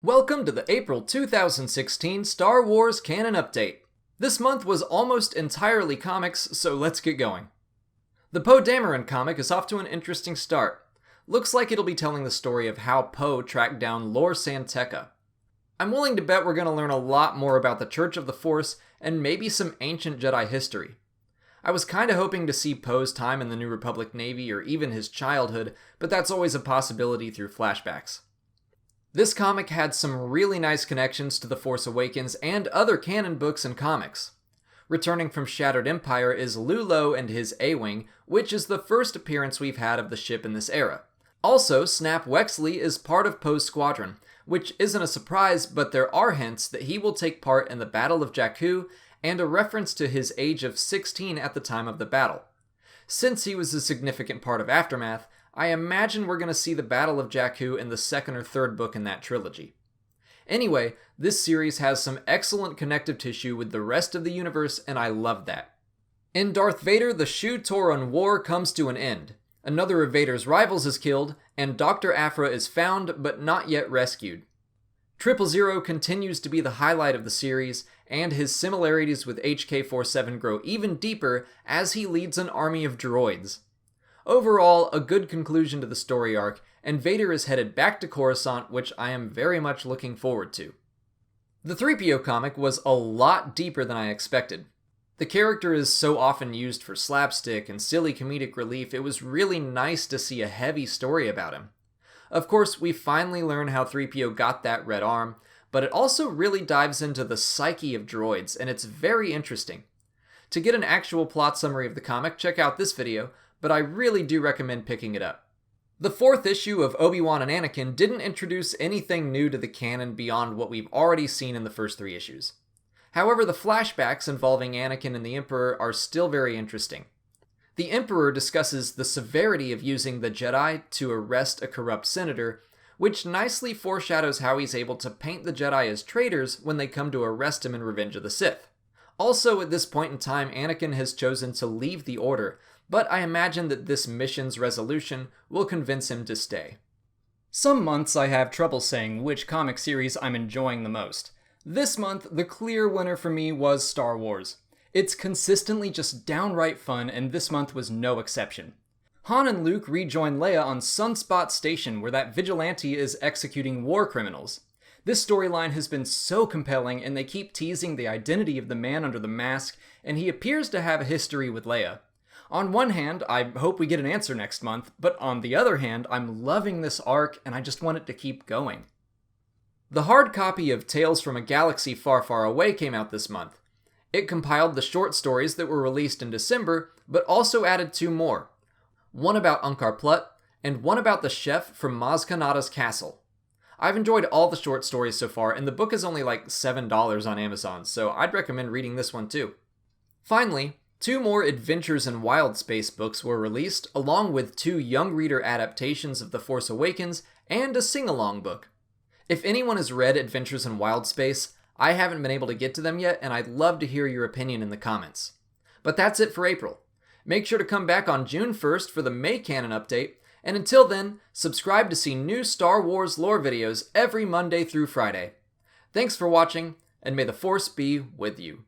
Welcome to the April 2016 Star Wars Canon Update. This month was almost entirely comics, so let's get going. The Poe Dameron comic is off to an interesting start. Looks like it'll be telling the story of how Poe tracked down Lor San Tekka. I'm willing to bet we're going to learn a lot more about the Church of the Force and maybe some ancient Jedi history. I was kinda hoping to see Poe's time in the New Republic Navy or even his childhood, but that's always a possibility through flashbacks. This comic had some really nice connections to The Force Awakens and other canon books and comics. Returning from Shattered Empire is Lulo and his A-Wing, which is the first appearance we've had of the ship in this era. Also, Snap Wexley is part of Poe's squadron, which isn't a surprise, but there are hints that he will take part in the Battle of Jakku and a reference to his age of 16 at the time of the battle. Since he was a significant part of Aftermath, I imagine we're going to see the Battle of Jakku in the second or third book in that trilogy. Anyway, this series has some excellent connective tissue with the rest of the universe, and I love that. In Darth Vader, the Shu-Torun War comes to an end. Another of Vader's rivals is killed, and Dr. Aphra is found but not yet rescued. 000 continues to be the highlight of the series, and his similarities with HK-47 grow even deeper as he leads an army of droids. Overall, a good conclusion to the story arc, and Vader is headed back to Coruscant, which I am very much looking forward to. The 3PO comic was a lot deeper than I expected. The character is so often used for slapstick and silly comedic relief, it was really nice to see a heavy story about him. Of course, we finally learn how 3PO got that red arm, but it also really dives into the psyche of droids, and it's very interesting. To get an actual plot summary of the comic, check out this video, but I really do recommend picking it up. The fourth issue of Obi-Wan and Anakin didn't introduce anything new to the canon beyond what we've already seen in the first 3 issues. However, the flashbacks involving Anakin and the Emperor are still very interesting. The Emperor discusses the severity of using the Jedi to arrest a corrupt senator, which nicely foreshadows how he's able to paint the Jedi as traitors when they come to arrest him in Revenge of the Sith. Also, at this point in time, Anakin has chosen to leave the Order, but I imagine that this mission's resolution will convince him to stay. Some months I have trouble saying which comic series I'm enjoying the most. This month, the clear winner for me was Star Wars. It's consistently just downright fun, and this month was no exception. Han and Luke rejoin Leia on Sunspot Station, where that vigilante is executing war criminals. This storyline has been so compelling, and they keep teasing the identity of the man under the mask, and he appears to have a history with Leia. On one hand, I hope we get an answer next month, but on the other hand, I'm loving this arc, and I just want it to keep going. The hard copy of Tales from a Galaxy Far, Far Away came out this month. It compiled the short stories that were released in December, but also added 2 more. One about Unkar Plutt, and one about the chef from Maz Kanata's castle. I've enjoyed all the short stories so far, and the book is only like $7 on Amazon, so I'd recommend reading this one too. Finally, 2 more Adventures in Wild Space books were released, along with 2 young reader adaptations of The Force Awakens and a sing-along book. If anyone has read Adventures in Wild Space, I haven't been able to get to them yet, and I'd love to hear your opinion in the comments. But that's it for April. Make sure to come back on June 1st for the May Canon update, and until then, subscribe to see new Star Wars lore videos every Monday through Friday. Thanks for watching, and may the Force be with you.